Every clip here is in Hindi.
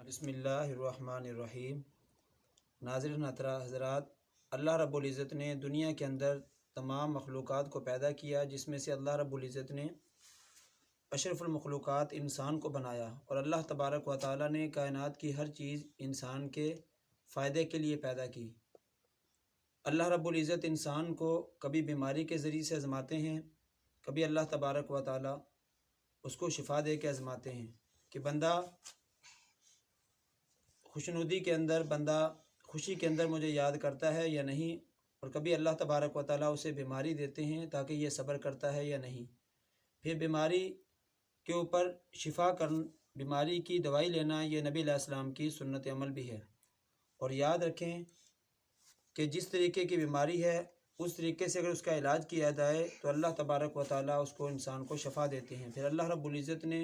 बिस्मिल्लाहिर्रहमानिर्रहीम। नाज़रीन हज़रात, अल्लाह रब्बुल इज़्ज़त ने दुनिया के अंदर तमाम मखलूक़ात को पैदा किया, जिसमें से अल्लाह रब्बुल इज़्ज़त ने अशरफुल मखलूक़ात इंसान को बनाया। और अल्लाह तबारक व तआला ने कायनात की हर चीज़ इंसान के फ़ायदे के लिए पैदा की। अल्लाह रब्बुल इज़्ज़त इंसान को कभी बीमारी के ज़रिए से आज़माते हैं, कभी अल्लाह तबारक व तआला उसको शिफा दे के आज़माते हैं कि बंदा खुशनुदी के अंदर, बंदा खुशी के अंदर मुझे याद करता है या नहीं। और कभी अल्लाह तबारक व तआला उसे बीमारी देते हैं ताकि ये सब्र करता है या नहीं। फिर बीमारी के ऊपर शिफा कर, बीमारी की दवाई लेना, ये नबी अलैहिस्सलाम की सुन्नत अमल भी है। और याद रखें कि जिस तरीके की बीमारी है उस तरीके से अगर उसका इलाज किया जाए तो अल्लाह तबारक व तआला उसको, इंसान को शफ़ा देते हैं। फिर अल्लाह रब्बुल इज़्ज़त ने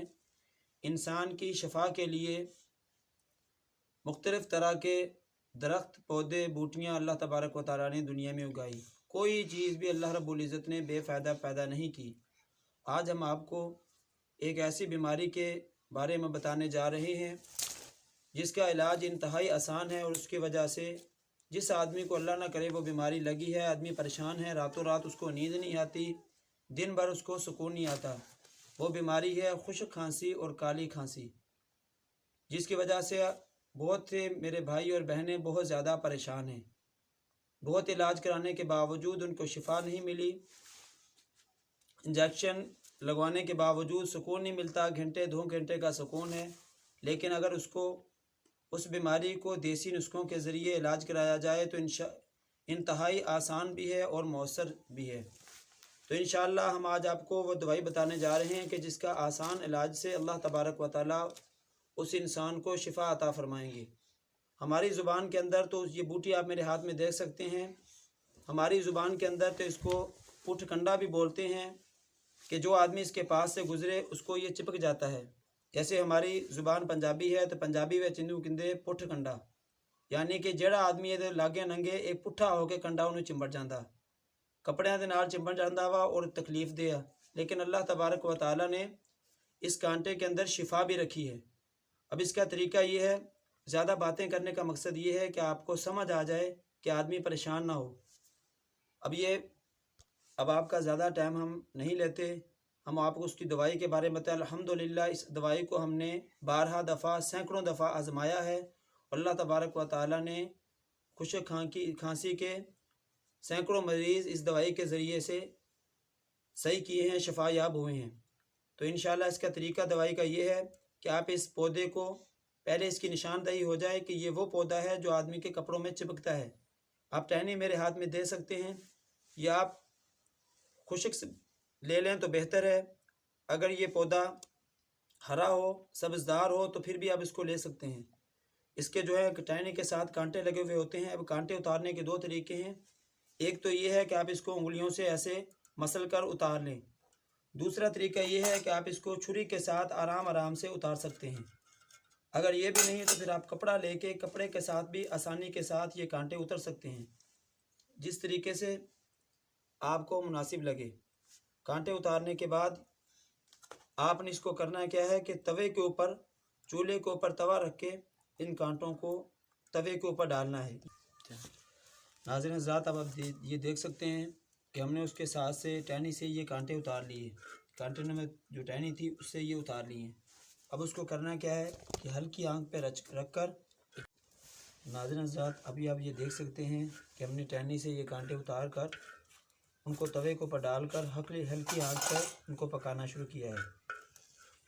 इंसान की शफ़ा के लिए मुख्तलिफ़ तरह के दरख्त, पौधे, बूटियाँ अल्लाह तबारक व तआला ने दुनिया में उगाई। कोई चीज़ भी अल्लाह रब्बुल इज़्ज़त ने बेफ़ायदा पैदा नहीं की। आज हम आपको एक ऐसी बीमारी के बारे में बताने जा रहे हैं जिसका इलाज इंतहाई आसान है। और उसकी वजह से जिस आदमी को अल्लाह ना करे वो बीमारी लगी है, आदमी परेशान है, रातों रात उसको नींद नहीं आती, दिन भर उसको सुकून नहीं आता, वो बीमारी है खुश्क खांसी और काली खांसी, जिसकी वजह से बहुत से मेरे भाई और बहनें बहुत ज़्यादा परेशान हैं। बहुत इलाज कराने के बावजूद उनको शिफा नहीं मिली, इंजेक्शन लगवाने के बावजूद सुकून नहीं मिलता, घंटे 2 घंटे का सुकून है। लेकिन अगर उसको, उस बीमारी को देसी नुस्खों के ज़रिए इलाज कराया जाए तो इंतहाई आसान भी है और मौसर भी है। तो इंशाअल्लाह हम आज आपको वो दवाई बताने जा रहे हैं कि जिसका आसान इलाज से अल्लाह तबारक व तआला उस इंसान को शिफा अता फ़रमाएंगे। हमारी ज़ुबान के अंदर तो ये बूटी आप मेरे हाथ में देख सकते हैं, हमारी ज़ुबान के अंदर तो इसको पुठ कंडा भी बोलते हैं कि जो आदमी इसके पास से गुज़रे उसको ये चिपक जाता है। जैसे हमारी ज़ुबान पंजाबी है तो पंजाबी में चिंदू किंदे पुठ कंडा, यानी कि जेड़ा आदमी ये लागे नंगे एक पुठा होकर कंडा उन्हें चिंबड़ जाता, कपड़ियां दे नाल चिंबड़ जाता वा और तकलीफ दे। लेकिन अल्लाह तबारक व तआला ने इस कांटे के अंदर शिफा भी रखी है। अब इसका तरीका ये है, ज़्यादा बातें करने का मकसद ये है कि आपको समझ आ जाए कि आदमी परेशान ना हो। अब आपका ज़्यादा टाइम हम नहीं लेते, हम आपको उसकी दवाई के बारे में बताएं। अल्हम्दुलिल्लाह इस दवाई को हमने बारहा दफ़ा, सैकड़ों दफ़ा आजमाया है। अल्लाह तबारक व तआला ने खुश्क खांसी के सैकड़ों मरीज़ इस दवाई के ज़रिए से सही किए हैं, शफा याब हुए हैं। तो इंशाअल्लाह इसका तरीका दवाई का ये है कि आप इस पौधे को, पहले इसकी निशानदही हो जाए कि ये वो पौधा है जो आदमी के कपड़ों में चिपकता है। आप टहनी मेरे हाथ में दे सकते हैं या आप खुश्क ले लें तो बेहतर है। अगर ये पौधा हरा हो, सब्ज़दार हो तो फिर भी आप इसको ले सकते हैं। इसके जो है टहनी के साथ कांटे लगे हुए होते हैं। अब कांटे उतारने के 2 तरीके हैं। एक तो ये है कि आप इसको उंगलियों से ऐसे मसल कर उतार लें। दूसरा तरीका ये है कि आप इसको छुरी के साथ आराम आराम से उतार सकते हैं। अगर ये भी नहीं है तो फिर आप कपड़ा लेके कपड़े के साथ भी आसानी के साथ ये कांटे उतर सकते हैं, जिस तरीके से आपको मुनासिब लगे। कांटे उतारने के बाद आपने इसको करना क्या है कि तवे के ऊपर, चूल्हे के ऊपर तवा रख के इन कांटों को तवे के ऊपर डालना है। नाज़रीन हज़रात, अब आप ये देख सकते हैं कि हमने उसके साथ से टहनी से ये कांटे उतार लिए, कांटे में जो टहनी थी उससे ये उतार लिए हैं। अब उसको करना क्या है कि हल्की आंच पे रख कर, नाज़रीन हज़रात अभी आप ये देख सकते हैं कि हमने टहनी से ये कांटे उतार कर उनको तवे के ऊपर डालकर हल्की आंच पर उनको पकाना शुरू किया है।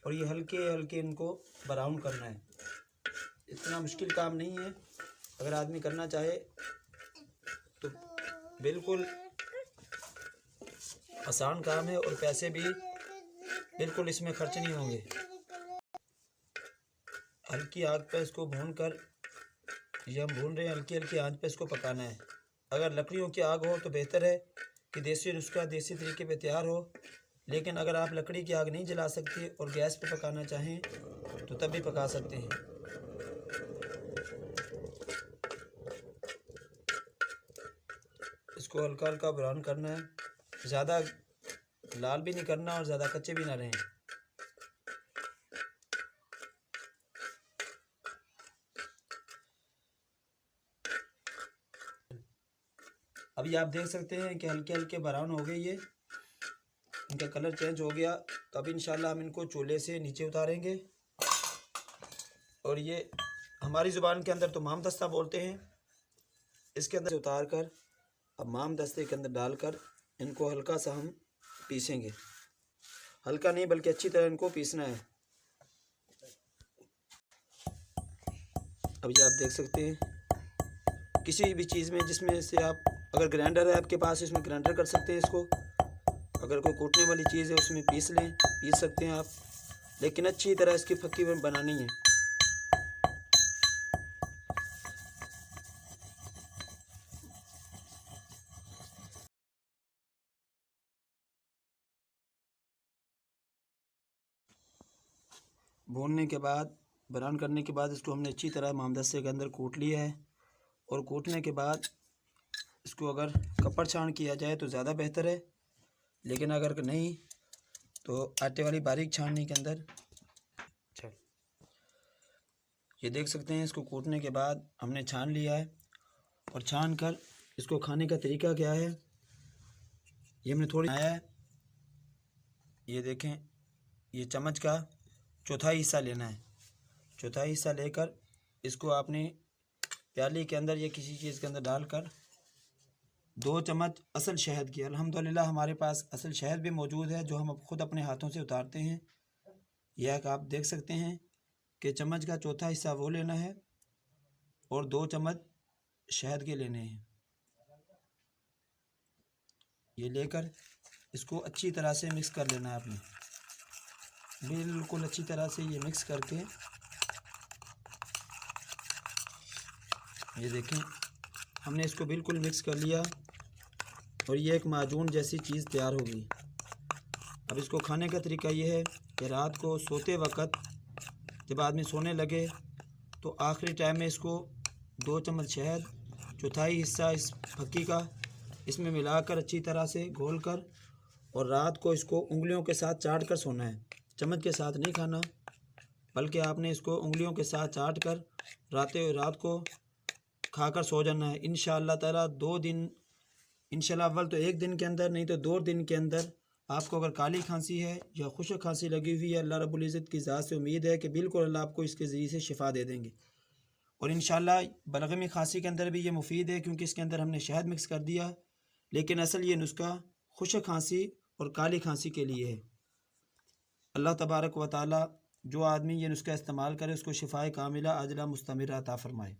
और ये हल्के हल्के इनको ब्राउन करना है। इतना मुश्किल काम नहीं है, अगर आदमी करना चाहे तो बिल्कुल आसान काम है और पैसे भी बिल्कुल इसमें खर्च नहीं होंगे। हल्की आग पर इसको भून कर, ये हम भून रहे हैं, हल्की हल्की आंच पर इसको पकाना है। अगर लकड़ियों की आग हो तो बेहतर है कि देसी नुस्खा देसी तरीके पे तैयार हो। लेकिन अगर आप लकड़ी की आग नहीं जला सकते और गैस पे पकाना चाहें तो तब भी पका सकते हैं। इसको हल्का हल्का ब्राउन करना है, ज़्यादा लाल भी नहीं करना और ज़्यादा कच्चे भी ना रहें। अभी आप देख सकते हैं कि हल्के हल्के ब्राउन हो गए, ये इनका कलर चेंज हो गया। तो अब इंशाल्लाह हम इनको चूल्हे से नीचे उतारेंगे और ये हमारी ज़ुबान के अंदर तो माम दस्ता बोलते हैं। इसके अंदर उतार कर अब माम दस्ते के अंदर डालकर इनको हल्का सा हम पीसेंगे, हल्का नहीं बल्कि अच्छी तरह इनको पीसना है। अब ये आप देख सकते हैं किसी भी चीज़ में जिसमें से आप, अगर ग्राइंडर है आपके पास इसमें ग्राइंडर कर सकते हैं इसको, अगर कोई कूटने वाली चीज़ है उसमें पीस सकते हैं आप, लेकिन अच्छी तरह इसकी फक्की बनानी है। भूनने के बाद, ब्राउन करने के बाद इसको हमने अच्छी तरह मामदस्ते के अंदर कूट लिया है। और कूटने के बाद इसको अगर कपड़ छान किया जाए तो ज़्यादा बेहतर है, लेकिन अगर नहीं तो आटे वाली बारीक छाननी के अंदर। ये देख सकते हैं इसको कूटने के बाद हमने छान लिया है। और छान कर इसको खाने का तरीका क्या है, ये हमने थोड़ी आया है। ये देखें, ये चम्मच का चौथाई हिस्सा लेना है। चौथाई हिस्सा लेकर इसको आपने प्याली के अंदर या किसी चीज़ के अंदर डालकर 2 चम्मच असल शहद की, अल्हम्दुलिल्लाह हमारे पास असल शहद भी मौजूद है जो हम खुद अपने हाथों से उतारते हैं। यह आप देख सकते हैं कि चम्मच का चौथा हिस्सा वो लेना है और 2 चम्मच शहद के लेने हैं। ये लेकर इसको अच्छी तरह से मिक्स कर लेना है आपने, बिल्कुल अच्छी तरह से ये मिक्स करके। ये देखें हमने इसको बिल्कुल मिक्स कर लिया और ये एक माजून जैसी चीज़ तैयार होगी। अब इसको खाने का तरीका ये है कि रात को सोते वक्त जब आदमी सोने लगे तो आखिरी टाइम में इसको 2 चम्मच शहद, चौथाई हिस्सा इस फक्की का इसमें मिलाकर अच्छी तरह से घोल कर, और रात को इसको उंगलियों के साथ चाट कर सोना है। चम्मच के साथ नहीं खाना, बल्कि आपने इसको उंगलियों के साथ चाट कर रात को खाकर सो जाना है। इंशाअल्लाह ताला 2 दिन, इंशाअल्लाह अव्वल तो 1 दिन के अंदर, नहीं तो 2 दिन के अंदर आपको अगर काली खांसी है या खुश्क खांसी लगी हुई है, अल्लाह रब्बुल इज़्ज़त की ज़ात से उम्मीद है कि बिल्कुल अल्लाह आपको इसके ज़रिए से शिफा दे देंगे। और इंशाअल्लाह बलगमी खांसी के अंदर भी ये मुफीद है क्योंकि इसके अंदर हमने शहद मिक्स कर दिया, लेकिन असल ये नुस्खा खुश्क खांसी और काली खांसी के लिए है। अल्लाह तबारक व ताला जो आदमी ये नुस्खा इस्तेमाल करे उसको शिफाए कामिला आजिला मुस्तमिरा अता फरमाए।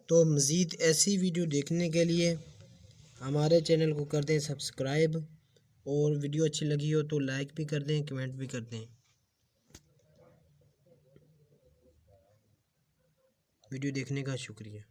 तो मज़ीद ऐसी वीडियो देखने के लिए हमारे चैनल को कर दें सब्सक्राइब, और वीडियो अच्छी लगी हो तो लाइक भी कर दें, कमेंट भी कर दें। वीडियो देखने का शुक्रिया।